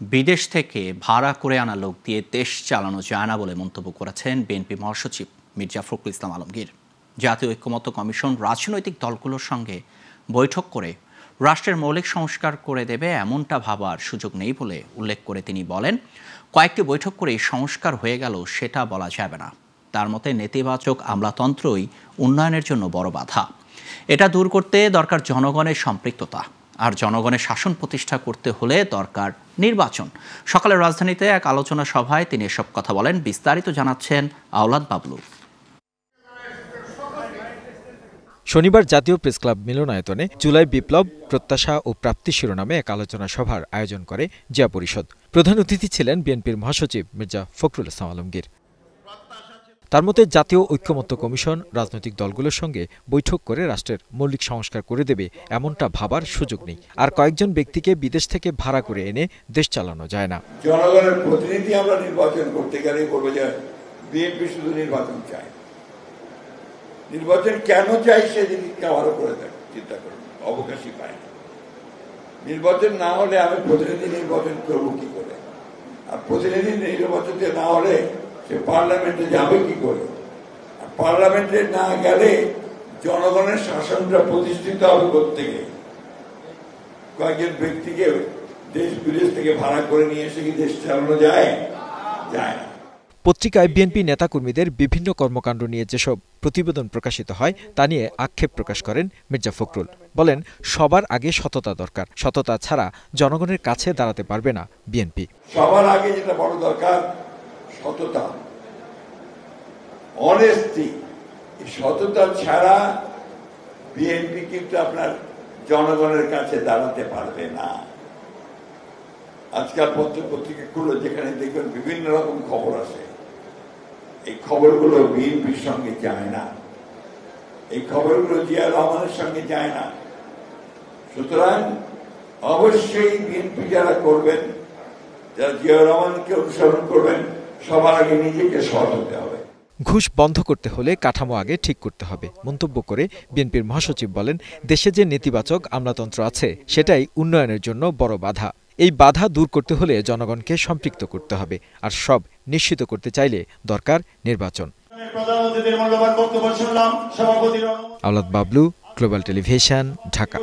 বিদেশ থেকে ভাড়া করে আনা লোক দিয়ে দেশ চালানো যায় না বলে মন্তব্য করেছেন বিএনপি মহাসচিব মির্জা ফখরুল ইসলাম আলমগীর। জাতীয় ঐক্যমত্য কমিশন রাজনৈতিক দলগুলোর সঙ্গে বৈঠক করে রাষ্ট্রের মৌলিক সংস্কার করে দেবে এমনটা ভাবার সুযোগ নেই বলে উল্লেখ করে তিনি বলেন, কয়েকটি বৈঠক করে সংস্কার হয়ে গেল সেটা বলা যাবে না। তার মতে নেতিবাচক আমলাতন্ত্রই উন্নয়নের জন্য বড় বাধা। এটা দূর করতে দরকার জনগণের সম্পৃক্ততা, আর জনগণের শাসন প্রতিষ্ঠা করতে হলে দরকার নির্বাচন। সকালে রাজধানীতে এক আলোচনা সভায় তিনি এসব কথা বলেন। বিস্তারিত জানাচ্ছেন আওলাদ বাবলু। শনিবার জাতীয় প্রেসক্লাব মিলনায়তনে জুলাই বিপ্লব, প্রত্যাশা ও প্রাপ্তি শিরোনামে এক আলোচনা সভার আয়োজন করে জিয়া পরিষদ। প্রধান অতিথি ছিলেন বিএনপির মহাসচিব মির্জা ফখরুল ইসলাম আলমগীর। তার মতে জাতীয় ঐক্যমত্য কমিশন রাজনৈতিক দলগুলোর সঙ্গে বৈঠক করে রাষ্ট্রের মৌলিক সংস্কার করে দেবে এমনটা ভাবার সুযোগ নেই। আর কয়েকজন ব্যক্তিকে বিদেশ থেকে ভাড়া করে এনে দেশ চালানো যায় না। জনগণের প্রতিনিধি আমরা নির্বাচন করতে গেলে বলবো যে বিএনপি শুধু নির্বাচন চায়। নির্বাচন কেন চাই সেদিকে আরো করে চিন্তা করুন, অবকাশই পায় না। নির্বাচন না হলে আমি প্রতিনিধি নির্বাচন করবো কি করে? আর প্রতিনিধি নির্বাচন না হলে সে পার্লামেন্টে যাবে কি করে? আর পার্লামেন্টে না গেলে জনগণের শাসনটা প্রতিষ্ঠিত হবে করতে গিয়ে কয়েকজন ব্যক্তিকে দেশ বিদেশ থেকে ভাড়া করে নিয়ে এসে কি দেশ চালানো যায়? যায় না। পত্রিকায় বিএনপি নেতাকর্মীদের বিভিন্ন কর্মকাণ্ড নিয়ে যেসব প্রতিবেদন প্রকাশিত হয় তা নিয়ে আক্ষেপ প্রকাশ করেন মির্জা ফখরুল। বলেন, সবার আগে সততা দরকার। সততা ছাড়া জনগণের কাছে দাঁড়াতে পারবে না বিএনপি। সবার আগে যেটা বড় দরকার সততা, অনেস্টি। সততা ছাড়া বিএনপি কিন্তু আপনার জনগণের কাছে দাঁড়াতে পারবে না। আজকাল পত্রিকাগুলো যেখানে দেখবেন বিভিন্ন রকম খবর আসে, এই খবরগুলো বিএনপির সঙ্গে যায় না, এই খবরগুলো জিয়া রহমানের সঙ্গে যায় না। সুতরাং অবশ্যই বিএনপি যারা করবেন, যারা জিয়া রহমানকে অনুসরণ করবেন, সবার আগে নিজেকে সৎ হতে হবে। ঘুষ বন্ধ করতে হলে কাঠামো আগে ঠিক করতে হবে মন্তব্য করে বিএনপির মহাসচিব বলেন, দেশে যে নেতিবাচক আমলাতন্ত্র আছে সেটাই উন্নয়নের জন্য বড় বাধা। এই বাধা দূর করতে হলে জনগণকে সম্পৃক্ত করতে হবে, আর সব নিশ্চিত করতে চাইলে দরকার নির্বাচন। আওলাদ বাবলু, গ্লোবাল টেলিভিশন, ঢাকা।